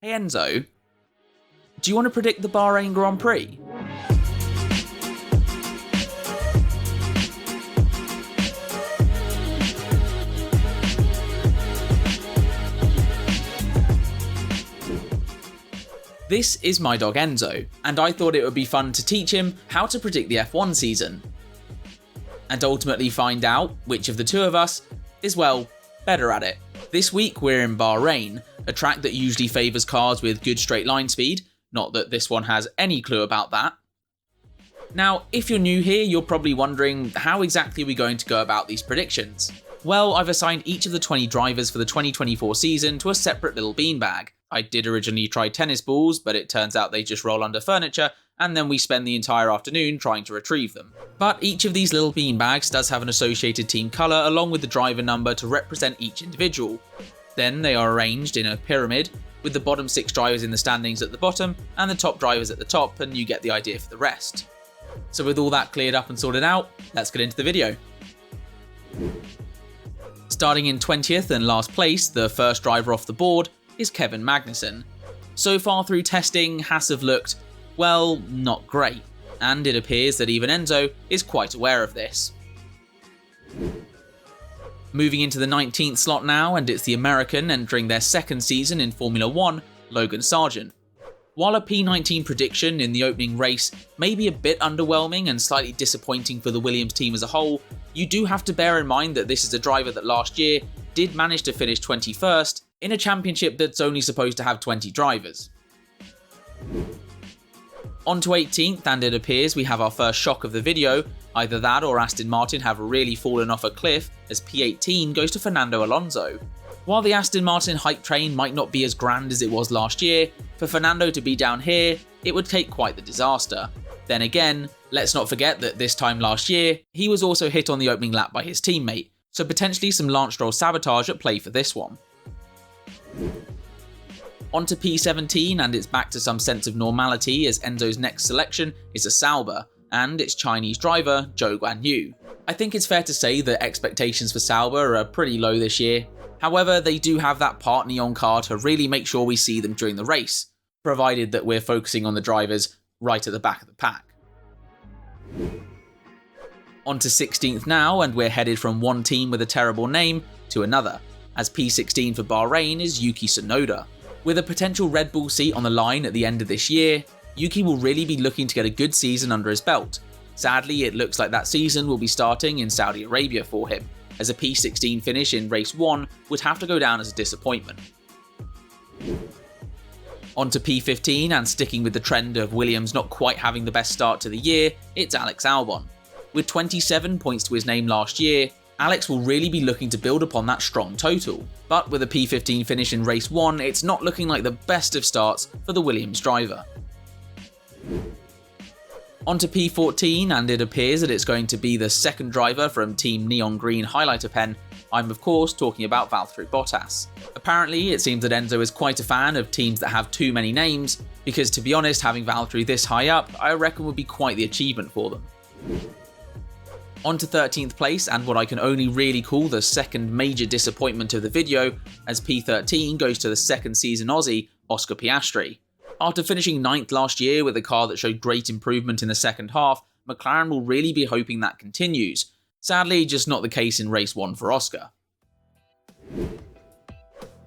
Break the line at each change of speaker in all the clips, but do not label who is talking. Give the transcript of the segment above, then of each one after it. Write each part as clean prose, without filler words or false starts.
Hey Enzo, do you want to predict the Bahrain Grand Prix? This is my dog Enzo, and I thought it would be fun to teach him how to predict the F1 season. And ultimately find out which of the two of us is, well, better at it. This week we're in Bahrain, a track that usually favours cars with good straight line speed, not that this one has any clue about that. Now, if you're new here, you're probably wondering how exactly are we going to go about these predictions? Well, I've assigned each of the 20 drivers for the 2024 season to a separate little beanbag. I did originally try tennis balls, but it turns out they just roll under furniture, and then we spend the entire afternoon trying to retrieve them. But each of these little beanbags does have an associated team colour along with the driver number to represent each individual. Then they are arranged in a pyramid, with the bottom 6 drivers in the standings at the bottom and the top drivers at the top, and you get the idea for the rest. So with all that cleared up and sorted out, let's get into the video. Starting in 20th and last place, the first driver off the board is Kevin Magnussen. So far through testing, Haas have looked, well, not great, and it appears that even Enzo is quite aware of this. Moving into the 19th slot now, and it's the American entering their second season in Formula 1, Logan Sargeant. While a P19 prediction in the opening race may be a bit underwhelming and slightly disappointing for the Williams team as a whole, you do have to bear in mind that this is a driver that last year did manage to finish 21st in a championship that's only supposed to have 20 drivers. On to 18th, and it appears we have our first shock of the video. Either that or Aston Martin have really fallen off a cliff as P18 goes to Fernando Alonso. While the Aston Martin hype train might not be as grand as it was last year, for Fernando to be down here, it would take quite the disaster. Then again, let's not forget that this time last year, he was also hit on the opening lap by his teammate, so potentially some Lance Stroll sabotage at play for this one. On to P17, and it's back to some sense of normality as Enzo's next selection is a Sauber, and it's Chinese driver Zhou Guanyu. I think it's fair to say that expectations for Sauber are pretty low this year. However, they do have that part Neon car to really make sure we see them during the race, provided that we're focusing on the drivers right at the back of the pack. On to 16th now, and we're headed from one team with a terrible name to another, as P16 for Bahrain is Yuki Tsunoda. With a potential Red Bull seat on the line at the end of this year, Yuki will really be looking to get a good season under his belt. Sadly, it looks like that season will be starting in Saudi Arabia for him, as a P16 finish in race 1 would have to go down as a disappointment. On to P15, and sticking with the trend of Williams not quite having the best start to the year, it's Alex Albon. With 27 points to his name last year, Alex will really be looking to build upon that strong total. But with a P15 finish in race 1, it's not looking like the best of starts for the Williams driver. On to P14, and it appears that it's going to be the second driver from Team Neon Green Highlighter Pen. I'm of course talking about Valtteri Bottas. Apparently, it seems that Enzo is quite a fan of teams that have too many names, because to be honest, having Valtteri this high up, I reckon would be quite the achievement for them. On to 13th place, and what I can only really call the second major disappointment of the video, as P13 goes to the second season Aussie, Oscar Piastri. After finishing 9th last year with a car that showed great improvement in the second half, McLaren will really be hoping that continues. Sadly, just not the case in race 1 for Oscar.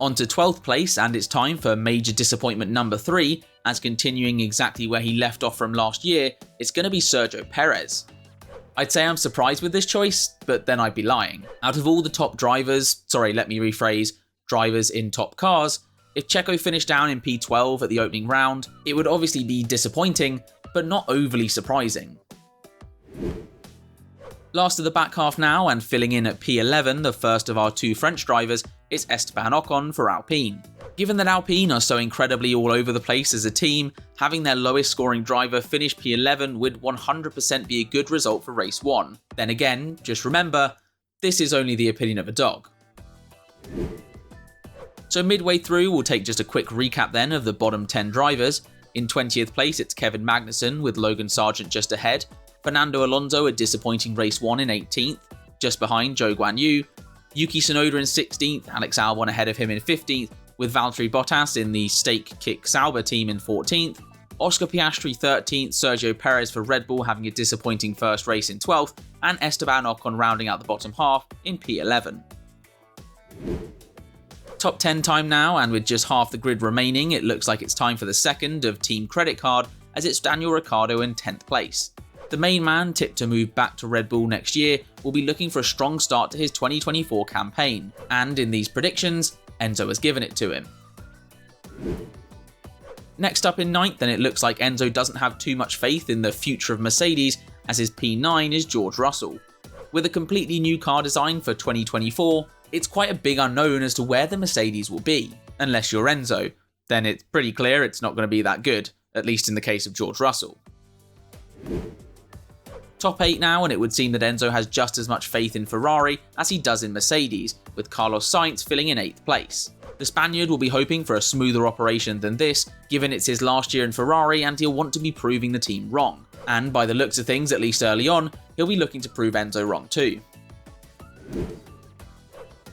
On to 12th place, and it's time for major disappointment number 3, as continuing exactly where he left off from last year, it's going to be Sergio Perez. I'd say I'm surprised with this choice, but then I'd be lying. Out of all the top drivers, drivers in top cars, if Checo finished down in P12 at the opening round, it would obviously be disappointing, but not overly surprising. Last of the back half now, and filling in at P11, the first of our 2 French drivers, is Esteban Ocon for Alpine. Given that Alpine are so incredibly all over the place as a team, having their lowest scoring driver finish P11 would 100% be a good result for race 1. Then again, just remember, this is only the opinion of a dog. So midway through, we'll take just a quick recap then of the bottom 10 drivers. In 20th place, it's Kevin Magnussen with Logan Sargeant just ahead. Fernando Alonso a disappointing race 1 in 18th, just behind Zhou Guanyu. Yuki Tsunoda in 16th, Alex Albon ahead of him in 15th, with Valtteri Bottas in the Stake Kick Sauber team in 14th, Oscar Piastri 13th, Sergio Perez for Red Bull having a disappointing first race in 12th, and Esteban Ocon rounding out the bottom half in P11. Top 10 time now, and with just half the grid remaining, it looks like it's time for the second of Team Credit Card, as it's Daniel Ricciardo in 10th place. The main man, tipped to move back to Red Bull next year, will be looking for a strong start to his 2024 campaign, and in these predictions, Enzo has given it to him. Next up in 9th, and it looks like Enzo doesn't have too much faith in the future of Mercedes, as his P9 is George Russell. With a completely new car design for 2024, it's quite a big unknown as to where the Mercedes will be. Unless you're Enzo, then it's pretty clear it's not going to be that good, at least in the case of George Russell. Top 8 now, and it would seem that Enzo has just as much faith in Ferrari as he does in Mercedes, with Carlos Sainz filling in 8th place. The Spaniard will be hoping for a smoother operation than this, given it's his last year in Ferrari and he'll want to be proving the team wrong. And by the looks of things, at least early on, he'll be looking to prove Enzo wrong too.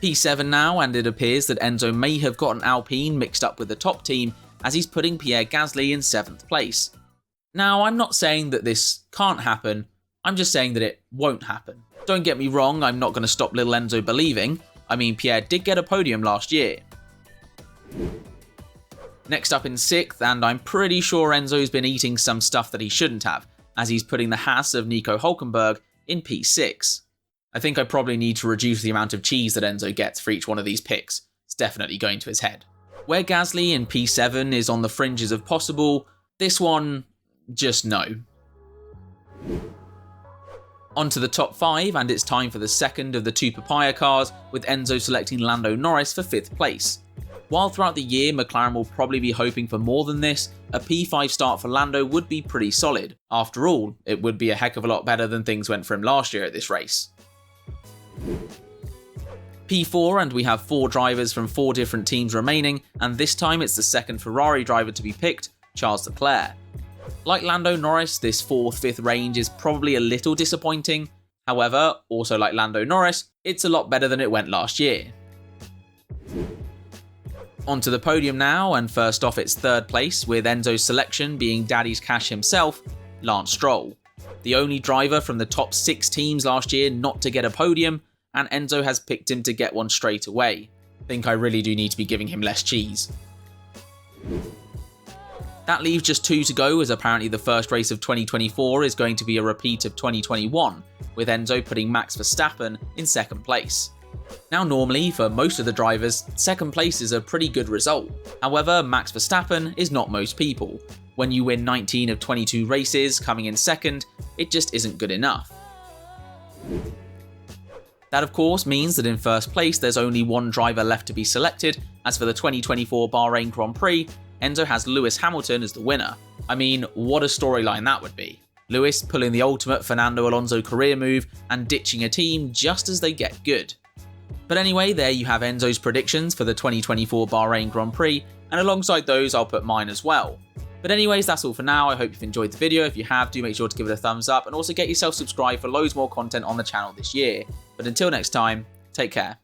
P7 now, and it appears that Enzo may have gotten Alpine mixed up with the top team, as he's putting Pierre Gasly in 7th place. Now, I'm not saying that this can't happen, I'm just saying that it won't happen. Don't get me wrong, I'm not going to stop little Enzo believing. I mean, Pierre did get a podium last year. Next up in 6th, and I'm pretty sure Enzo's been eating some stuff that he shouldn't have, as he's putting the Haas of Nico Hülkenberg in P6. I think I probably need to reduce the amount of cheese that Enzo gets for each one of these picks. It's definitely going to his head. Where Gasly in P7 is on the fringes of possible, this one, just no. On to the top 5, and it's time for the second of the two papaya cars, with Enzo selecting Lando Norris for 5th place. While throughout the year McLaren will probably be hoping for more than this, a P5 start for Lando would be pretty solid. After all, it would be a heck of a lot better than things went for him last year at this race. P4, and we have 4 drivers from 4 different teams remaining, and this time it's the second Ferrari driver to be picked, Charles Leclerc. Like Lando Norris, this 4th-5th range is probably a little disappointing. However, also like Lando Norris, it's a lot better than it went last year. Onto the podium now, and first off it's 3rd place, with Enzo's selection being Daddy's Cash himself, Lance Stroll. The only driver from the top 6 teams last year not to get a podium, and Enzo has picked him to get one straight away. Think I really do need to be giving him less cheese. That leaves just 2 to go, as apparently the first race of 2024 is going to be a repeat of 2021, with Enzo putting Max Verstappen in 2nd place. Now normally, for most of the drivers, 2nd place is a pretty good result. However, Max Verstappen is not most people. When you win 19 of 22 races, coming in 2nd, it just isn't good enough. That of course means that in 1st place there's only 1 driver left to be selected, as for the 2024 Bahrain Grand Prix, Enzo has Lewis Hamilton as the winner. I mean, what a storyline that would be. Lewis pulling the ultimate Fernando Alonso career move and ditching a team just as they get good. But anyway, there you have Enzo's predictions for the 2024 Bahrain Grand Prix, and alongside those I'll put mine as well. But anyways, that's all for now. I hope you've enjoyed the video. If you have, do make sure to give it a thumbs up, and also get yourself subscribed for loads more content on the channel this year. But until next time, take care.